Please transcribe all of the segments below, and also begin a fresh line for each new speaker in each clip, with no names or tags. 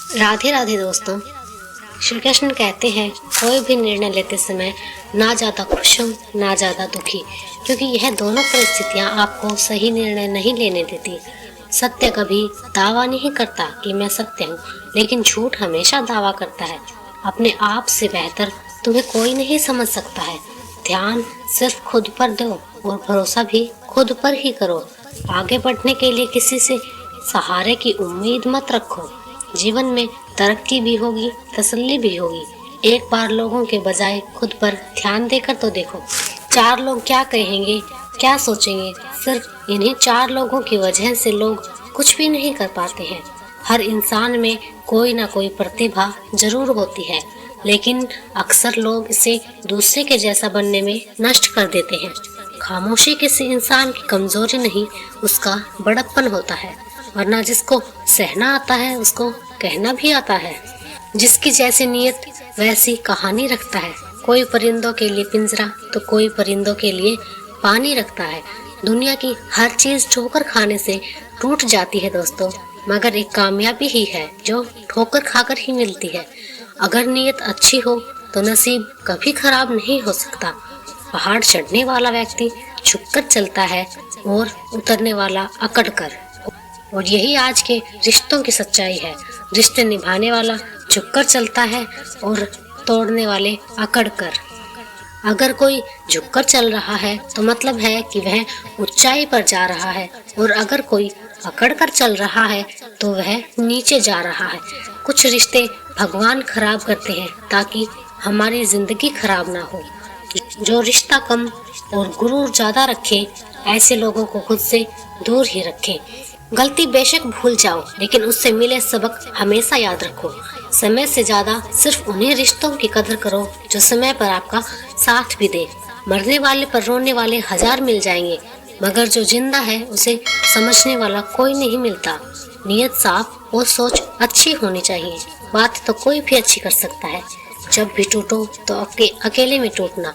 राधे राधे दोस्तों। श्री कृष्ण कहते हैं कोई भी निर्णय लेते समय ना ज़्यादा खुश हो ना ज़्यादा दुखी, क्योंकि यह दोनों परिस्थितियाँ आपको सही निर्णय नहीं लेने देती। सत्य कभी दावा नहीं करता कि मैं सत्य हूँ, लेकिन झूठ हमेशा दावा करता है। अपने आप से बेहतर तुम्हें कोई नहीं समझ सकता है। ध्यान सिर्फ खुद पर दो और भरोसा भी खुद पर ही करो। आगे बढ़ने के लिए किसी से सहारे की उम्मीद मत रखो। जीवन में तरक्की भी होगी, तसल्ली भी होगी। एक बार लोगों के बजाय खुद पर ध्यान देकर तो देखो। 4 लोग क्या कहेंगे, क्या सोचेंगे, सिर्फ इन्हीं 4 लोगों की वजह से लोग कुछ भी नहीं कर पाते हैं। हर इंसान में कोई ना कोई प्रतिभा जरूर होती है, लेकिन अक्सर लोग इसे दूसरे के जैसा बनने में नष्ट कर देते हैं। खामोशी किसी इंसान की कमजोरी नहीं, उसका बड़प्पन होता है। वरना जिसको सहना आता है उसको कहना भी आता है। जिसकी जैसी नीयत वैसी कहानी रखता है। कोई परिंदों के लिए पिंजरा तो कोई परिंदों के लिए पानी रखता है। दुनिया की हर चीज ठोकर खाने से टूट जाती है दोस्तों, मगर एक कामयाबी ही है जो ठोकर खाकर ही मिलती है। अगर नीयत अच्छी हो तो नसीब कभी खराब नहीं हो सकता। पहाड़ चढ़ने वाला व्यक्ति झुककर चलता है और उतरने वाला अकड़ कर। और यही आज के रिश्तों की सच्चाई है। रिश्ते निभाने वाला झुककर चलता है और तोड़ने वाले अकड़ कर। अगर कोई झुककर चल रहा है तो मतलब है कि वह ऊंचाई पर जा रहा है, और अगर कोई अकड़ कर चल रहा है तो वह नीचे जा रहा है। कुछ रिश्ते भगवान खराब करते हैं ताकि हमारी जिंदगी खराब ना हो। जो रिश्ता कम और गुरूर ज्यादा रखे, ऐसे लोगों को खुद से दूर ही रखें। गलती बेशक भूल जाओ, लेकिन उससे मिले सबक हमेशा याद रखो। समय से ज्यादा सिर्फ उन्हीं रिश्तों की कदर करो जो समय पर आपका साथ भी दे। मरने वाले पर रोने वाले 1000 मिल जाएंगे, मगर जो जिंदा है उसे समझने वाला कोई नहीं मिलता। नीयत साफ और सोच अच्छी होनी चाहिए। बात तो कोई भी अच्छी कर सकता है। जब भी टूटो तो अकेले में टूटना,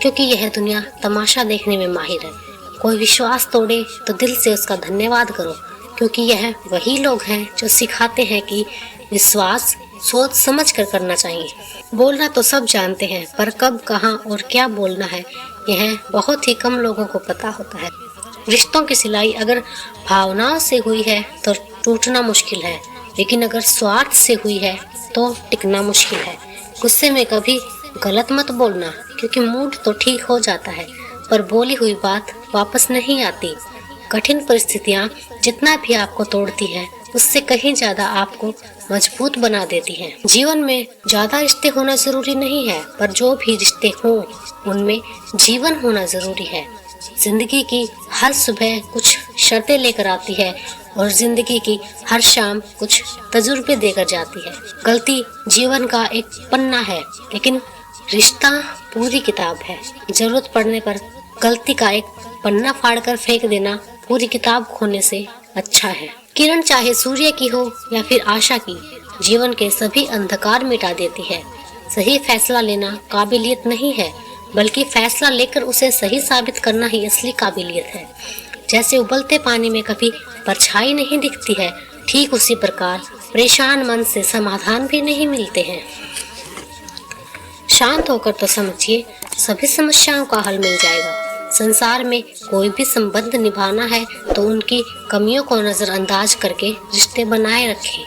क्योंकि यह दुनिया तमाशा देखने में माहिर है। कोई विश्वास तोड़े तो दिल से उसका धन्यवाद करो, क्योंकि यह वही लोग हैं जो सिखाते हैं कि विश्वास सोच समझ कर करना चाहिए। बोलना तो सब जानते हैं, पर कब, कहाँ और क्या बोलना है यह बहुत ही कम लोगों को पता होता है। रिश्तों की सिलाई अगर भावनाओं से हुई है तो टूटना मुश्किल है, लेकिन अगर स्वार्थ से हुई है तो टिकना मुश्किल है। गुस्से में कभी गलत मत बोलना, क्योंकि मूड तो ठीक हो जाता है पर बोली हुई बात वापस नहीं आती। कठिन परिस्थितियाँ जितना भी आपको तोड़ती है, उससे कहीं ज्यादा आपको मजबूत बना देती हैं। जीवन में ज्यादा रिश्ते होना जरूरी नहीं है, पर जो भी रिश्ते हों उनमें जीवन होना जरूरी है। जिंदगी की हर सुबह कुछ शर्तें लेकर आती है और जिंदगी की हर शाम कुछ तजुर्बे देकर जाती है। गलती जीवन का एक पन्ना है, लेकिन रिश्ता पूरी किताब है। जरूरत पड़ने पर गलती का एक पन्ना फाड़कर फेंक देना पूरी किताब खोने से अच्छा है। किरण चाहे सूर्य की हो या फिर आशा की, जीवन के सभी अंधकार मिटा देती है। सही फैसला लेना काबिलियत नहीं है, बल्कि फैसला लेकर उसे सही साबित करना ही असली काबिलियत है। जैसे उबलते पानी में कभी परछाई नहीं दिखती है, ठीक उसी प्रकार परेशान मन से समाधान भी नहीं मिलते हैं। शांत होकर तो समझिए, सभी समस्याओं का हल मिल जाएगा। संसार में कोई भी संबंध निभाना है तो उनकी कमियों को नजरअंदाज करके रिश्ते बनाए रखें।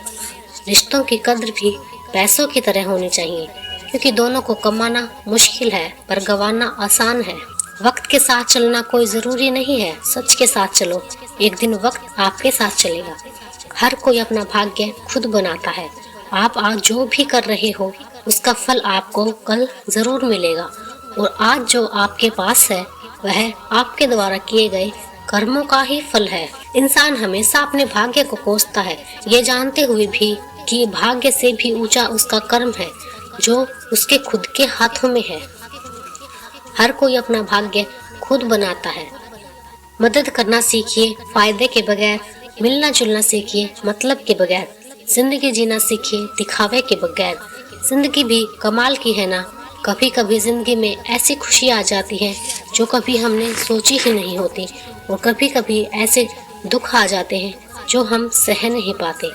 रिश्तों की कद्र भी पैसों की तरह होनी चाहिए, क्योंकि दोनों को कमाना मुश्किल है पर गंवाना आसान है। वक्त के साथ चलना कोई जरूरी नहीं है, सच के साथ चलो, एक दिन वक्त आपके साथ चलेगा। हर कोई अपना भाग्य खुद बनाता है। आप आज जो भी कर रहे हो उसका फल आपको कल जरूर मिलेगा, और आज जो आपके पास है वह आपके द्वारा किए गए कर्मों का ही फल है। इंसान हमेशा अपने भाग्य को कोसता है, ये जानते हुए भी कि भाग्य से भी ऊंचा उसका कर्म है जो उसके खुद के हाथों में है। हर कोई अपना भाग्य खुद बनाता है। मदद करना सीखिए फायदे के बगैर, मिलना जुलना सीखिए मतलब के बगैर, जिंदगी जीना सीखिए दिखावे के बगैर। जिंदगी भी कमाल की है ना। कभी कभी जिंदगी में ऐसी खुशी आ जाती है जो कभी हमने सोची ही नहीं होती, और कभी कभी ऐसे दुख आ जाते हैं जो हम सह नहीं पाते।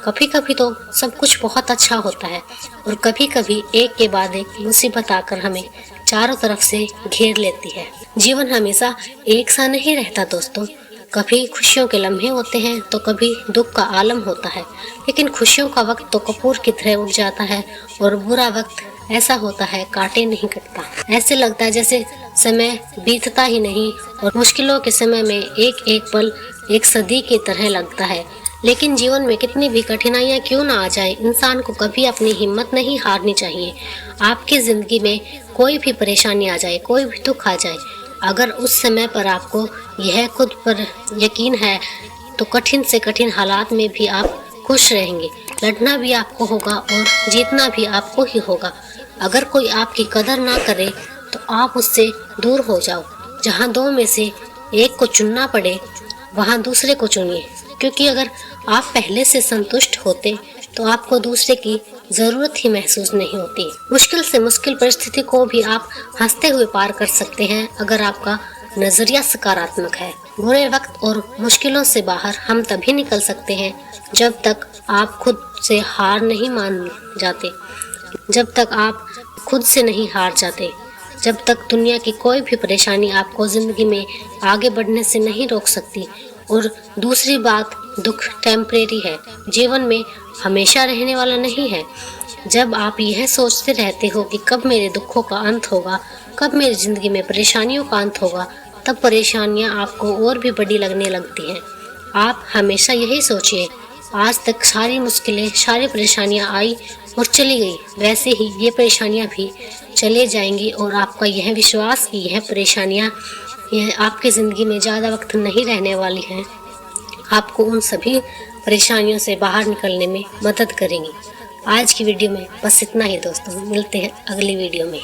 कभी कभी तो सब कुछ बहुत अच्छा होता है और कभी कभी एक के बाद एक मुसीबत आकर हमें चारों तरफ से घेर लेती है। जीवन हमेशा एक सा नहीं रहता दोस्तों। कभी खुशियों के लम्हे होते हैं तो कभी दुख का आलम होता है, लेकिन खुशियों का वक्त तो कपूर की तरह उठ जाता है और बुरा वक्त ऐसा होता है काटे नहीं कटता। ऐसे लगता है जैसे समय बीतता ही नहीं और मुश्किलों के समय में एक एक पल एक सदी की तरह लगता है। लेकिन जीवन में कितनी भी कठिनाइयाँ क्यों ना आ जाए, इंसान को कभी अपनी हिम्मत नहीं हारनी चाहिए। आपकी ज़िंदगी में कोई भी परेशानी आ जाए, कोई भी दुख आ जाए, अगर उस समय पर आपको यह खुद पर यकीन है तो कठिन से कठिन हालात में भी आप खुश रहेंगे। लड़ना भी आपको होगा और जीतना भी आपको ही होगा। अगर कोई आपकी कदर ना करे तो आप उससे दूर हो जाओ। जहाँ दो में से एक को चुनना पड़े वहाँ दूसरे को चुनिए, क्योंकि अगर आप पहले से संतुष्ट होते तो आपको दूसरे की ज़रूरत ही महसूस नहीं होती। मुश्किल से मुश्किल परिस्थिति को भी आप हंसते हुए पार कर सकते हैं अगर आपका नज़रिया सकारात्मक है। बुरे वक्त और मुश्किलों से बाहर हम तभी निकल सकते हैं जब तक आप खुद से हार नहीं मान जाते, जब तक आप खुद से नहीं हार जाते, जब तक दुनिया की कोई भी परेशानी आपको ज़िंदगी में आगे बढ़ने से नहीं रोक सकती। और दूसरी बात, दुख टेम्परेरी है, जीवन में हमेशा रहने वाला नहीं है। जब आप यह सोचते रहते हो कि कब मेरे दुखों का अंत होगा, कब मेरी ज़िंदगी में परेशानियों का अंत होगा, तब परेशानियां आपको और भी बड़ी लगने लगती हैं। आप हमेशा यही सोचिए, आज तक सारी मुश्किलें, सारी परेशानियां आई और चली गई, वैसे ही ये परेशानियां भी चले जाएंगी और आपका यह विश्वास कि यह परेशानियां यह आपकी ज़िंदगी में ज़्यादा वक्त नहीं रहने वाली हैं, आपको उन सभी परेशानियों से बाहर निकलने में मदद करेंगी। आज की वीडियो में बस इतना ही दोस्तों, मिलते हैं अगली वीडियो में।